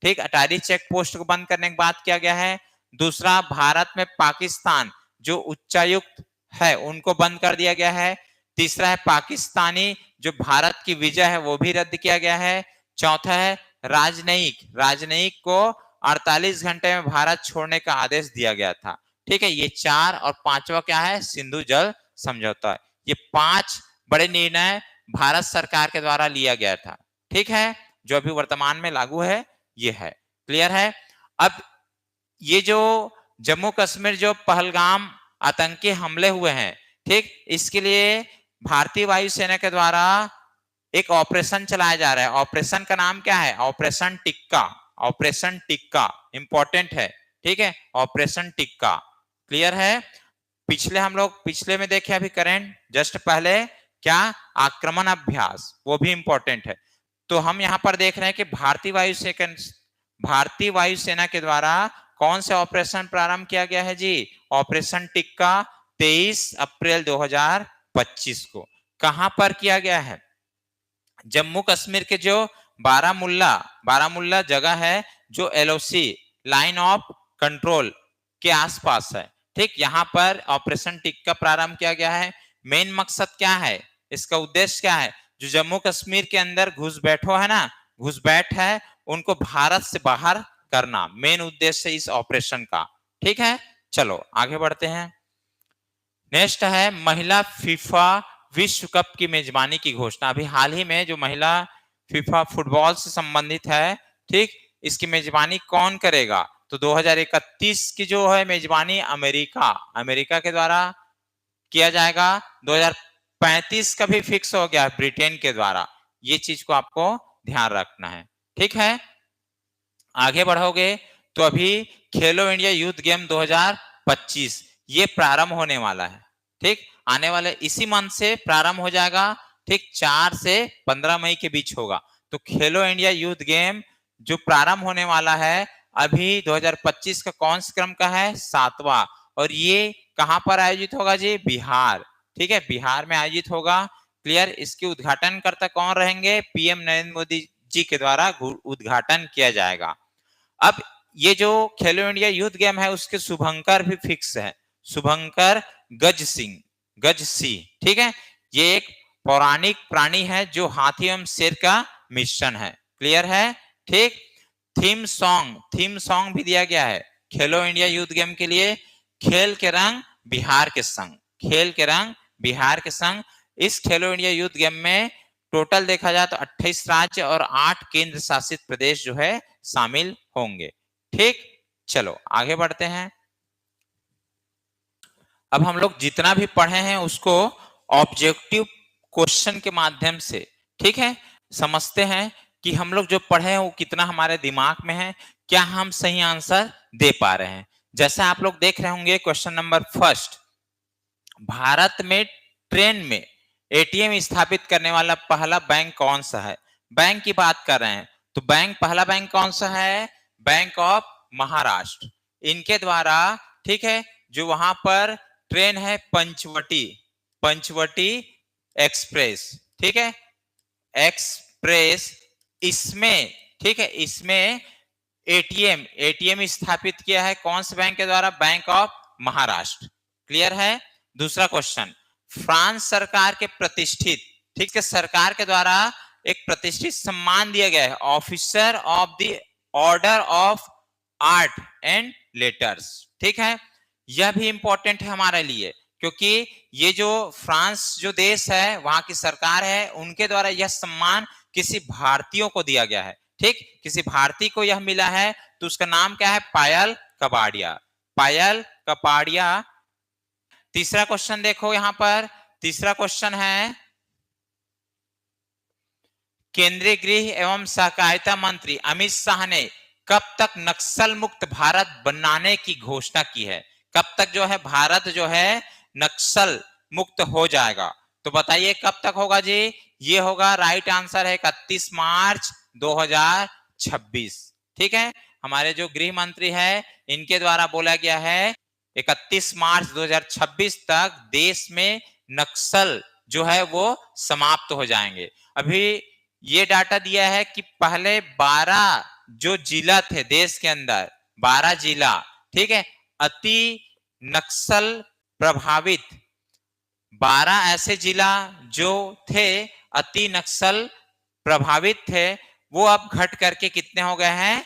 ठीक, अटारी चेक पोस्ट को बंद करने की बात किया गया है। दूसरा, भारत में पाकिस्तान जो उच्चायुक्त है उनको बंद कर दिया गया है। तीसरा है पाकिस्तानी जो भारत की वीजा है वो भी रद्द किया गया है। चौथा है राजनयिक को 48 घंटे में भारत छोड़ने का आदेश दिया गया था, ठीक है। ये 4 और 5वां क्या है? सिंधु जल समझौता। ये 5 बड़े निर्णय भारत सरकार के द्वारा लिया गया था, ठीक है, जो अभी वर्तमान में लागू है, ये है। क्लियर है? अब ये जो जम्मू कश्मीर जो पहलगाम आतंकी हमले हुए हैं, ठीक। इसके लिए भारतीय वायुसेना के द्वारा एक ऑपरेशन चलाया जा रहा है। ऑपरेशन का नाम क्या है? Operation tikka. Operation tikka important है, ठीक है। ऑपरेशन टिक्का क्लियर है। पिछले में देखे अभी करंट जस्ट पहले क्या, आक्रमण अभ्यास, वो भी इंपॉर्टेंट है। तो हम यहां पर देख रहे हैं कि भारतीय वायुसेना के द्वारा कौन से ऑपरेशन प्रारंभ किया गया है जी? ऑपरेशन टिक्का 23 अप्रैल 2025 को। कहां पर किया गया है? जम्मू कश्मीर के जो बारामुल्ला जगह है, जो एलओसी लाइन ऑफ कंट्रोल के आसपास है, ठीक। यहां पर ऑपरेशन टिक्का प्रारंभ किया गया है। मेन मकसद क्या है, इसका उद्देश्य क्या है? जो जम्मू कश्मीर के अंदर घुसपैठो है ना, घुसपैठ है, उनको भारत से बाहर करना मेन उद्देश्य इस ऑपरेशन का, ठीक है। चलो आगे बढ़ते हैं। नेक्स्ट है महिला फीफा विश्व कप की मेजबानी की घोषणा। अभी हाल ही में जो महिला फीफा फुटबॉल से संबंधित है, ठीक, इसकी मेजबानी कौन करेगा? तो 2031 की जो है मेजबानी अमेरिका के द्वारा किया जाएगा। 2035 का भी फिक्स हो गया ब्रिटेन के द्वारा। ये चीज को आपको ध्यान रखना है, ठीक है। आगे बढ़ोगे तो अभी खेलो इंडिया यूथ गेम 2025 ये प्रारंभ होने वाला है, ठीक। आने वाले इसी मंथ से प्रारंभ हो जाएगा, ठीक। 4 से 15 मई के बीच होगा। तो खेलो इंडिया यूथ गेम जो प्रारंभ होने वाला है अभी 2025 का कौन से क्रम का है? 7वां। और ये कहां पर आयोजित होगा जी? बिहार, ठीक है, बिहार में आयोजित होगा। क्लियर। इसके उद्घाटनकर्ता कौन रहेंगे? पीएम नरेंद्र मोदी जी के द्वारा उद्घाटन किया जाएगा। अब ये जो खेलो इंडिया यूथ गेम है उसके शुभंकर भी फिक्स है, शुभंकर गज सिंह, ठीक है। ये एक पौराणिक प्राणी है जो हाथी एवं शेर का मिश्रण है। क्लियर है, ठीक। थीम सॉन्ग भी दिया गया है खेलो इंडिया यूथ गेम के लिए, खेल के रंग बिहार के संग, खेल के रंग बिहार के संग। इस खेलो इंडिया यूथ गेम में टोटल देखा जाए तो 28 राज्य और 8 केंद्र शासित प्रदेश जो है शामिल होंगे, ठीक। चलो आगे बढ़ते हैं। अब हम लोग जितना भी पढ़े हैं उसको ऑब्जेक्टिव क्वेश्चन के माध्यम से, ठीक है, समझते हैं कि हम लोग जो पढ़े हैं वो कितना हमारे दिमाग में है, क्या हम सही आंसर दे पा रहे हैं। जैसे आप लोग देख रहे होंगे क्वेश्चन नंबर फर्स्ट, भारत में ट्रेन में एटीएम स्थापित करने वाला पहला बैंक कौन सा है? बैंक की बात कर रहे हैं तो पहला बैंक कौन सा है? Bank of Maharashtra. इनके द्वारा, ठीक है, जो वहां पर ट्रेन है पंचवटी एक्सप्रेस, ठीक है, एक्सप्रेस, इसमें, ठीक है, इसमें एटीएम स्थापित किया है कौन से बैंक के द्वारा? Bank of Maharashtra. क्लियर है। दूसरा क्वेश्चन, फ्रांस सरकार के प्रतिष्ठित, ठीक है, सरकार के द्वारा एक प्रतिष्ठित सम्मान दिया गया है, officer of the order of art and letters, ठीक है। यह भी इंपॉर्टेंट है हमारे लिए क्योंकि ये जो फ्रांस जो देश है वहां की सरकार है, उनके द्वारा यह सम्मान किसी भारतीयों को दिया गया है, ठीक, किसी भारतीय को यह मिला है। तो उसका नाम क्या है? पायल कपाड़िया। तीसरा क्वेश्चन देखो यहां पर, तीसरा क्वेश्चन है, केंद्रीय गृह एवं सहकारिता मंत्री अमित शाह ने कब तक नक्सल मुक्त भारत बनाने की घोषणा की है? कब तक जो है भारत जो है नक्सल मुक्त हो जाएगा? तो बताइए कब तक होगा जी? ये होगा, राइट आंसर है 31 मार्च 2026, ठीक है। हमारे जो गृह मंत्री है इनके द्वारा बोला गया है 31 मार्च 2026 तक देश में नक्सल जो है वो समाप्त हो जाएंगे। अभी ये डाटा दिया है कि पहले 12 जो जिला थे देश के अंदर, 12 जिला, ठीक है, अति नक्सल प्रभावित 12 ऐसे जिला जो थे अति नक्सल प्रभावित थे, वो अब घट करके कितने हो गए हैं?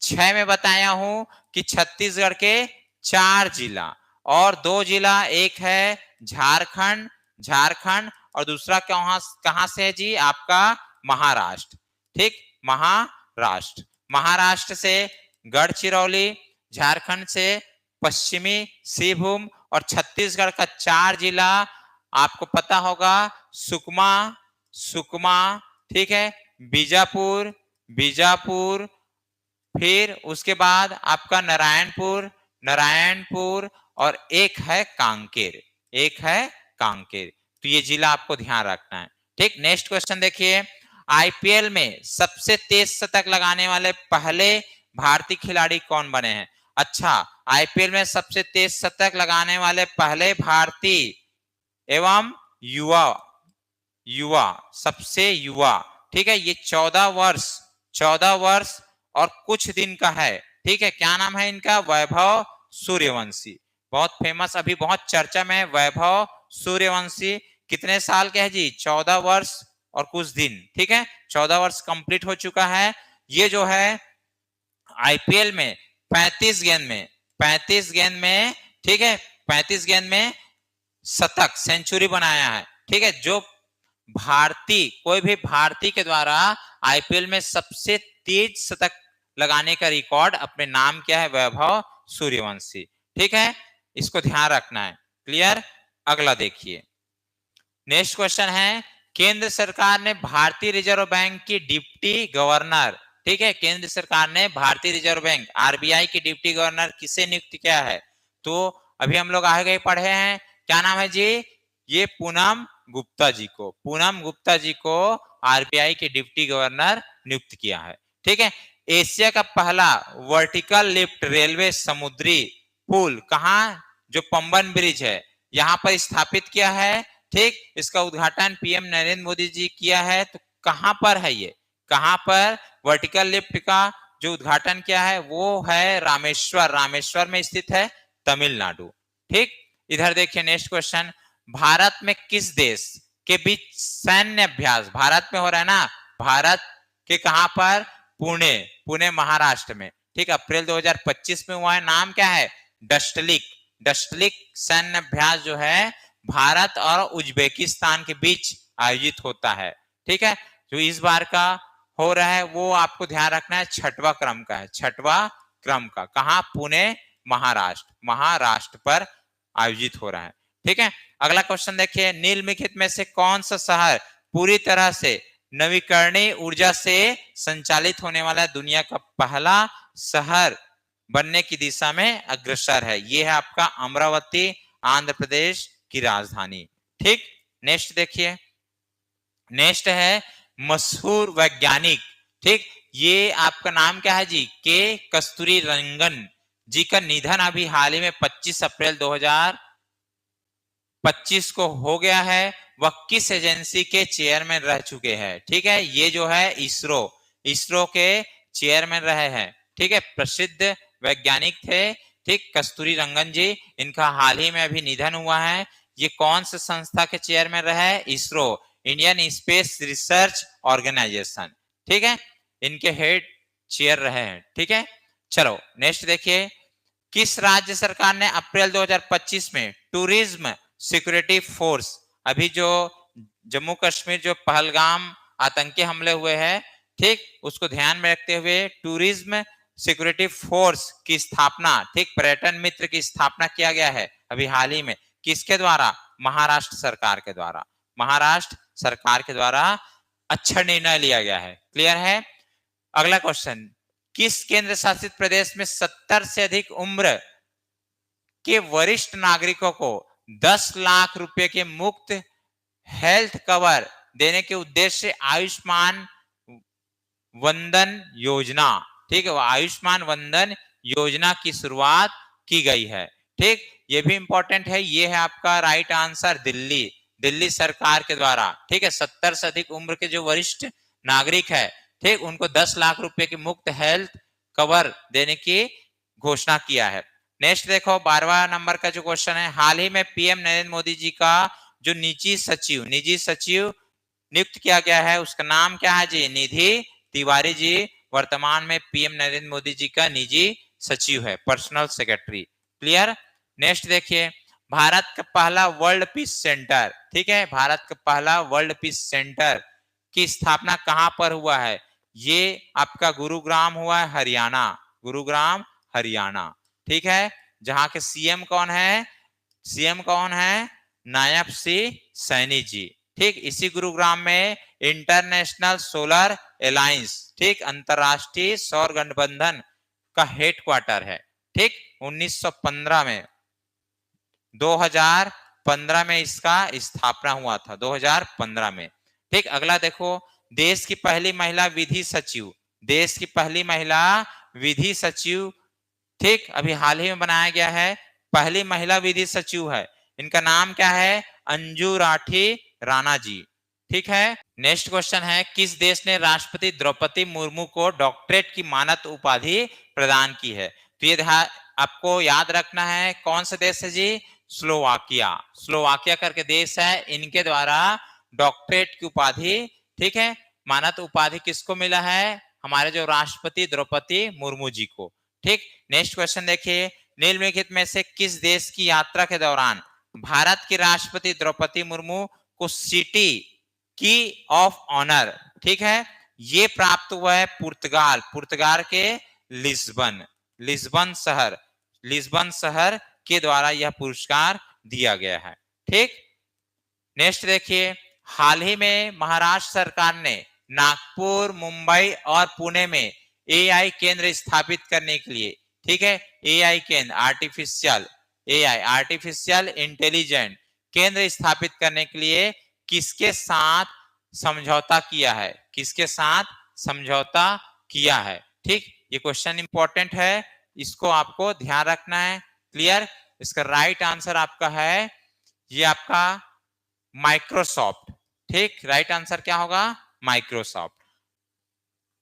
6 में बताया हूं कि छत्तीसगढ़ के 4 जिला और 2 जिला, एक है झारखंड और दूसरा कहां से है जी? आपका महाराष्ट्र, ठीक, महाराष्ट्र से गढ़चिरौली, झारखंड से पश्चिमी सिंहभूम और छत्तीसगढ़ का 4 जिला आपको पता होगा, सुकमा, सुकमा, ठीक है, बीजापुर, बीजापुर, फिर उसके बाद आपका नारायणपुर, नारायणपुर और एक है कांकेर, एक है कांकेर। तो ये जिला आपको ध्यान रखना है। ठीक, नेक्स्ट क्वेश्चन देखिए, आईपीएल में सबसे तेज शतक लगाने वाले पहले भारतीय खिलाड़ी कौन बने हैं? अच्छा, आईपीएल में सबसे तेज शतक लगाने वाले पहले भारतीय एवं युवा, युवा, सबसे युवा, ठीक है, ये 14 वर्ष और कुछ दिन का है। ठीक है, क्या नाम है इनका? वैभव सूर्यवंशी, बहुत फेमस, अभी बहुत चर्चा में है वैभव सूर्यवंशी। कितने साल के है जी? 14 वर्ष और कुछ दिन। ठीक है, 14 वर्ष कंप्लीट हो चुका है। ये जो है आईपीएल में 35 गेंद में, 35 गेंद में, ठीक है, 35 गेंद में शतक, सेंचुरी बनाया है। ठीक है, जो भारतीय, कोई भी भारतीय के द्वारा आईपीएल में सबसे तेज शतक लगाने का रिकॉर्ड अपने नाम किया है, वैभव सूर्यवंशी। ठीक है, इसको ध्यान रखना है। क्लियर? अगला देखिए, नेक्स्ट क्वेश्चन है, केंद्र सरकार ने भारतीय रिजर्व बैंक की डिप्टी गवर्नर, ठीक है, केंद्र सरकार ने भारतीय रिजर्व बैंक आरबीआई की डिप्टी गवर्नर किसे नियुक्त किया है? तो अभी हम लोग आगे पढ़े हैं, क्या नाम है जी? ये पूनम गुप्ता जी को, पूनम गुप्ता जी को आरबीआई के डिप्टी गवर्नर नियुक्त किया है। ठीक है, एशिया का पहला वर्टिकल लिफ्ट रेलवे समुद्री पुल कहाँ? जो पंबन ब्रिज है, यहां पर स्थापित किया है। ठीक, इसका उद्घाटन पीएम नरेंद्र मोदी जी किया है। तो कहां पर है ये? कहां पर वर्टिकल लिफ्ट का जो उद्घाटन किया है? वो है रामेश्वर, रामेश्वर में स्थित है, तमिलनाडु। ठीक, इधर देखिए नेक्स्ट क्वेश्चन, भारत में किस देश के बीच सैन्य अभ्यास, भारत में हो रहा है ना, भारत के कहां पर? पुणे, पुणे महाराष्ट्र में। ठीक, अप्रैल 2025 में हुआ है। नाम क्या है? डस्टलिक, डस्टलिक सैन्य अभ्यास जो है भारत और उज्बेकिस्तान के बीच आयोजित होता है। ठीक है, जो इस बार का हो रहा है वो आपको ध्यान रखना है, 6वां क्रम का है, 6वां क्रम का। कहां? पुणे महाराष्ट्र, महाराष्ट्र पर आयोजित हो रहा है। ठीक है, अगला क्वेश्चन देखिए, निम्नलिखित में से कौन सा शहर पूरी तरह से नवीकरणीय ऊर्जा से संचालित होने वाला दुनिया का पहला शहर बनने की दिशा में अग्रसर है? ये है आपका अमरावती, आंध्र प्रदेश की राजधानी। ठीक, नेक्स्ट देखिए, नेक्स्ट है मशहूर वैज्ञानिक। ठीक, ये आपका नाम क्या है जी? के कस्तूरी रंगन जी का निधन अभी हाल ही में 25 अप्रैल 2025 को हो गया है। वह किस एजेंसी के चेयरमैन रह चुके हैं? ठीक है, ये जो है इसरो, इसरो के चेयरमैन रहे हैं। ठीक है, प्रसिद्ध वैज्ञानिक थे। ठीक, कस्तूरी रंगन जी, इनका हाल ही में अभी निधन हुआ है। ये कौन सी संस्था के चेयरमैन रहे? ISRO, Indian space research organisation. ठीक है, इनके हेड चेयर रहे हैं। ठीक है, चलो नेक्स्ट देखिए, किस राज्य सरकार ने अप्रैल 2025 में टूरिज्म सिक्योरिटी फोर्स, अभी जो जम्मू कश्मीर जो पहलगाम आतंकी हमले हुए हैं, ठीक, उसको ध्यान में रखते हुए टूरिज्म सिक्योरिटी फोर्स की स्थापना, ठीक, पर्यटन मित्र की स्थापना किया गया है अभी हाल ही में। किसके द्वारा? महाराष्ट्र सरकार के द्वारा, महाराष्ट्र सरकार के द्वारा अच्छा निर्णय लिया गया है। क्लियर है? अगला क्वेश्चन, किस केंद्र शासित प्रदेश में 70 से अधिक उम्र के वरिष्ठ नागरिकों को 10 लाख रुपए के मुफ्त हेल्थ कवर देने के उद्देश्य से आयुष्मान वंदन योजना, ठीक है, आयुष्मान वंदन योजना की शुरुआत की गई है? ठीक, ये भी इंपॉर्टेंट है, ये है आपका राइट आंसर, दिल्ली, दिल्ली सरकार के द्वारा। ठीक है, 70 से अधिक उम्र के जो वरिष्ठ नागरिक है, ठीक, उनको 10 लाख रुपए की मुफ्त हेल्थ कवर देने की घोषणा किया है। नेक्स्ट देखो, 12वां नंबर का जो क्वेश्चन है, हाल ही में पीएम नरेंद्र मोदी जी का जो निजी सचिव नियुक्त किया गया है, उसका नाम क्या है जी? निधि तिवारी जी वर्तमान में पीएम नरेंद्र मोदी जी का निजी सचिव है, पर्सनल सेक्रेटरी। क्लियर? नेक्स्ट देखिए, भारत का पहला वर्ल्ड पीस सेंटर, ठीक है, भारत का पहला वर्ल्ड पीस सेंटर की स्थापना कहां पर हुआ है? ये आपका गुरुग्राम हुआ है, हरियाणा, गुरुग्राम हरियाणा। ठीक है, जहां के सीएम कौन है? सीएम कौन है? नायब सिंह सैनी जी। ठीक, इसी गुरुग्राम में इंटरनेशनल सोलर अलायंस, ठीक, अंतरराष्ट्रीय सौर गठबंधन का हेडक्वार्टर है। ठीक, 1915 में, 2015 में इसका स्थापना हुआ था, 2015 में। ठीक, अगला देखो, देश की पहली महिला विधि सचिव, देश की पहली महिला विधि सचिव, ठीक, अभी हाल ही में बनाया गया है, पहली महिला विधि सचिव है। इनका नाम क्या है? अंजू राठी राणा जी। ठीक है। नेक्स्ट क्वेश्चन है, किस देश ने राष्ट्रपति द्रौपदी मुर्मू को डॉक्टरेट की मानद उपाधि प्रदान की है? तो ये आपको याद रखना है, कौन सा देश है जी? स्लोवाकिया। स्लोवाकिया करके देश है, इनके द्वारा डॉक्टरेट की उपाधि, ठीक है, मानद उपाधि किसको मिला है? हमारे जो राष्ट्रपति द्रौपदी मुर्मू जी को। ठीक, नेक्स्ट क्वेश्चन देखिए, निम्नलिखित में से किस देश की यात्रा के दौरान भारत की राष्ट्रपति द्रौपदी मुर्मू को सिटी की ऑफ ऑनर, ठीक है, ये प्राप्त हुआ है? पुर्तगाल, पुर्तगाल के लिस्बन, लिस्बन शहर, लिस्बन शहर के द्वारा यह पुरस्कार दिया गया है। ठीक, नेक्स्ट देखिए, हाल ही में महाराष्ट्र सरकार ने नागपुर, मुंबई और पुणे में एआई केंद्र स्थापित करने के लिए, ठीक है, एआई केंद्र, आर्टिफिशियल एआई, आर्टिफिशियल इंटेलिजेंट केंद्र स्थापित करने के लिए किसके साथ समझौता किया है? किसके साथ समझौता किया है? ठीक, ये क्वेश्चन इंपॉर्टेंट है, इसको आपको ध्यान रखना है। क्लियर? इसका राइट आंसर आपका है, ये आपका माइक्रोसॉफ्ट। ठीक, राइट आंसर क्या होगा? माइक्रोसॉफ्ट।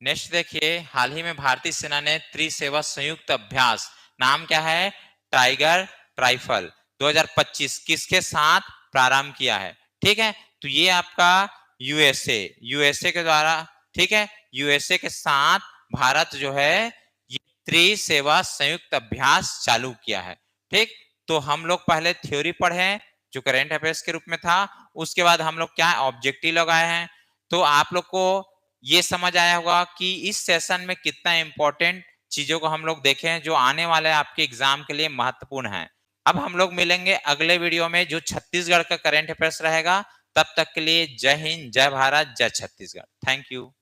नेक्स्ट देखिए, हाल ही में भारतीय सेना ने त्रिसेवा संयुक्त अभ्यास, नाम क्या है? टाइगर ट्राइफल 2025 किसके साथ प्रारंभ किया है? ठीक है, तो ये आपका यूएसए, यूएसए के द्वारा, ठीक है, यूएसए के साथ भारत जो है ये त्रिसेवा संयुक्त अभ्यास चालू किया है। ठीक, तो हम लोग पहले थ्योरी पढ़े जो करेंट अफेयर्स के रूप में था, उसके बाद हम लोग क्या ऑब्जेक्टिव लगाए हैं। तो आप लोग को ये समझ आया होगा कि इस सेशन में कितना इंपॉर्टेंट चीजों को हम लोग देखे हैं जो आने वाले आपके एग्जाम के लिए महत्वपूर्ण है। अब हम लोग मिलेंगे अगले वीडियो में जो छत्तीसगढ़ का करेंट अफेयर्स रहेगा। तब तक के लिए जय हिंद, जय भारत, जय छत्तीसगढ़। Thank you.